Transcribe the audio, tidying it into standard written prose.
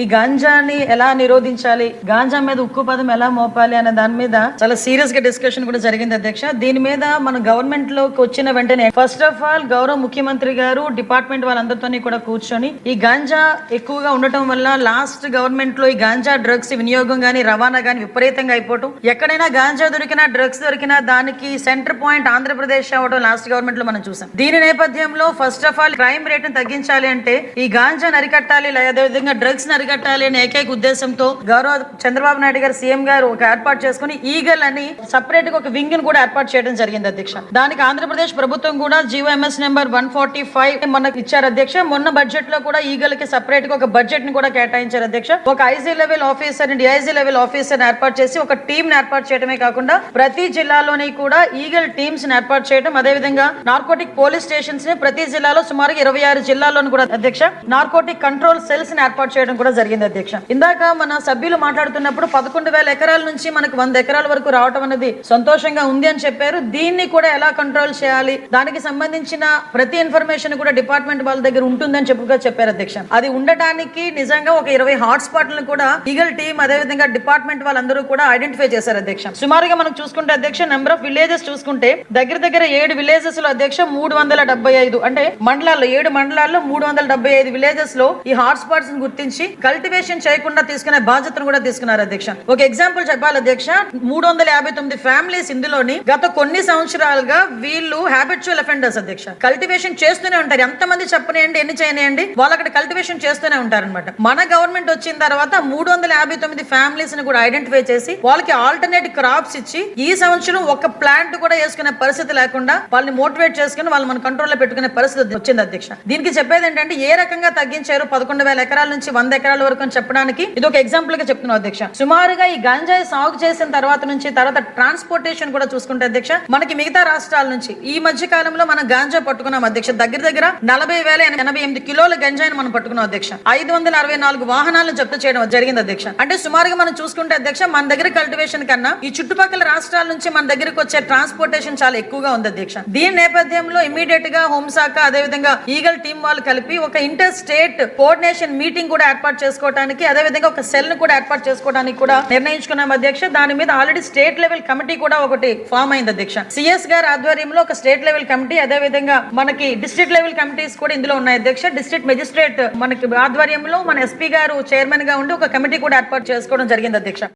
ఈ గాంజాని ఎలా నిరోధించాలి, గాంజా మీద ఉక్కు పదం ఎలా మోపాలి అనే దాని మీద చాలా సీరియస్ గా డిస్కషన్ కూడా జరిగింది అధ్యక్ష. దీని మీద మన గవర్నమెంట్ లోకి వచ్చిన వెంటనే ఫస్ట్ ఆఫ్ ఆల్ గౌరవ ముఖ్యమంత్రి గారు డిపార్ట్మెంట్ వాళ్ళందరితో కూడా కూర్చొని ఈ గాంజా ఎక్కువగా ఉండటం వల్ల లాస్ట్ గవర్నమెంట్ లో ఈ గాంజా డ్రగ్స్ వినియోగం గానీ రవాణా గానీ విపరీతంగా అయిపోవటం, ఎక్కడైనా గాంజా దొరికినా డ్రగ్స్ దొరికినా దానికి సెంటర్ పాయింట్ ఆంధ్రప్రదేశ్ అవడం లాస్ట్ గవర్నమెంట్ లో మనం చూసాం. దీని నేపథ్యంలో first of all crime rate తగ్గించాలి అంటే ఈ గాంజా నరికట్టాలి, అదేవిధంగా డ్రగ్స్ నరికట్టాలి అనే ఏకైక ఉద్దేశంతో గౌరవ చంద్రబాబు నాయుడు గారు సీఎం గారు ఒక ఏర్పాటు చేసుకుని ఈగల్ అని సపరేట్ గా ఒక వింగ్ ను కూడా ఏర్పాటు చేయడం జరిగింది అధ్యక్ష. దానికి ఆంధ్రప్రదేశ్ ప్రభుత్వం కూడా జీవోఎంఎస్ నెంబర్ 145 మనకు ఇచ్చారు అధ్యక్ష. మొన్న బడ్జెట్ లో కూడా ఈగల్ కి సపరేట్ గా ఒక బడ్జెట్ ని కూడా కేటాయించారు అధ్యక్ష. ఒక IG level officer DIG level officer ఏర్పాటు చేసి ఒక టీమ్ ని ఏర్పాటు చేయడమే కాకుండా ప్రతి జిల్లాలోని కూడా ఈగల్ టీమ్స్ ని ఏర్పాటు చేయడం, అదేవిధంగా నార్కోటిక్ పోలీస్ స్టేషన్స్ ని ప్రతి జిల్లాలో సుమారు 26 జిల్లాల్లోనూ కూడా అధ్యక్ష నార్కోటిక్ కంట్రోల్ సెల్స్ ని ఏర్పాటు చేయడం కూడా జరిగింది అధ్యక్ష. ఇందాక మన సభ్యులు మాట్లాడుతున్నప్పుడు 11,000 ఎకరాల నుంచి మనకు 100 ఎకరాల వరకు రావడం అనేది సంతోషంగా ఉంది అని చెప్పారు. దీన్ని కూడా ఎలా కంట్రోల్ చేయాలి, దానికి సంబంధించిన ప్రతి ఇన్ఫర్మేషన్ కూడా డిపార్ట్మెంట్ వాళ్ళ దగ్గర ఉంటుందని చెప్పారు అధ్యక్ష. అది ఉండటానికి నిజంగా ఒక 20 హాట్ స్పాట్లను కూడా ఈగల్ టీమ్ అదేవిధంగా డిపార్ట్మెంట్ వాళ్ళందరూ కూడా ఐడెంటిఫై చేశారు అధ్యక్ష. సుమారుగా మనం చూసుకుంటే అధ్యక్ష నెంబర్ ఆఫ్ విలేజెస్ చూసుకుంటే దగ్గర 7 విలేజెస్ లో అధ్యక్ష 375 అంటే మండలాల్లో 7 మండలాల్లో 375 విలేజెస్ లో ఈ హాట్ స్పాట్స్ గుర్తించి కల్టివేషన్ చేయకుండా తీసుకునే బాధ్యతను కూడా తీసుకున్నారు అధ్యక్ష. ఒక ఎగ్జాంపుల్ చెప్పాలి అధ్యక్ష, 359 ఫ్యామిలీస్ ఇందులోని గత కొన్ని సంవత్సరాలుగా వీళ్ళు హ్యాబిచువల్ అఫెండర్స్ అధ్యక్ష. కల్టివేషన్ చేస్తూనే ఉంటారు, ఎంతమంది చెప్పనేయండి ఎన్ని చేయనియండి వాళ్ళు అక్కడ కల్టివేషన్ చేస్తూనే ఉంటారనమాట. మన గవర్నమెంట్ వచ్చిన తర్వాత 359 ఫ్యామిలీస్ ని కూడా ఐడెంటిఫై చేసి వాళ్ళకి ఆల్టర్నేట్ క్రాప్స్ ఇచ్చి ఈ సంవత్సరం ఒక ప్లాంట్ కూడా వేసుకునే పరిస్థితి లేకుండా వాళ్ళని మోటివేట్ చేసుకుని వాళ్ళు మన కంట్రోల్లో పెట్టుకునే పరిస్థితి వచ్చింది అధ్యక్ష. దీనికి చెప్పేది ఏంటంటే ఏ రకంగా తగ్గించారు 11,000 ఎకరాల నుంచి 100 ఎకరాల వరకు అని చెప్పడానికి ఇది ఒక ఎగ్జాంపుల్ గా చెప్తున్నాం అధ్యక్ష. సుమారుగా ఈ గంజాయి సాగు చేసిన తర్వాత ట్రాన్స్పోర్టేషన్ కూడా చూసుకుంటే అధ్యక్ష మనకి మిగతా రాష్ట్రాల నుంచి ఈ మధ్య కాలంలో మనం గాంజా పట్టుకున్నాం అధ్యక్ష. దగ్గర 40,088 కిలోల గంజాయిని మనం పట్టుకున్నాం అధ్యక్ష. 564 వాహనాలను జప్తు చేయడం జరిగింది అధ్యక్ష. అంటే సుమారుగా మనం చూసుకుంటే అధ్యక్ష మన దగ్గర కల్టివేషన్ కన్నా ఈ చుట్టుపక్కల రాష్ట్రాల నుంచి మన దగ్గరకు వచ్చే ట్రాన్స్పోర్టేషన్ చాలా ఎక్కువగా ఉంది అధ్యక్ష. దీని నేపథ్యంలో ఇమీడియట్ గా హోంశాఖ అదేవిధంగా ఈగల్ టీమ్ వాళ్ళు కలిపి ఒక ఇంటర్ స్టేట్ కోఆర్డినేషన్ మీటింగ్ కూడా ఏర్పాటు చేసుకోవడానికి అదేవిధంగా ఒక సెల్ ను కూడా ఏర్పాటు చేసుకోవడానికి కూడా నిర్ణయించుకున్నాం అధ్యక్ష. దాని మీద ఆల్రెడీ స్టేట్ లెవెల్ కమిటీ కూడా ఒకటి ఫామ్ అయింది అధ్యక్ష. సిఎస్ గారి ఆధ్వర్యంలో ఒక స్టేట్ లెవెల్ కమిటీ అదేవిధంగా మనకి డిస్ట్రిక్ట్ లెవెల్ కమిటీస్ కూడా ఇందులో ఉన్నాయి అధ్యక్ష. డిస్ట్రిక్ట్ మెజిస్ట్రేట్ మనకి ఆధ్వర్యంలో మన ఎస్పీ గారు చైర్మన్ గా ఉండి ఒక కమిటీ కూడా ఏర్పాటు చేసుకోవడం జరిగింది అధ్యక్ష.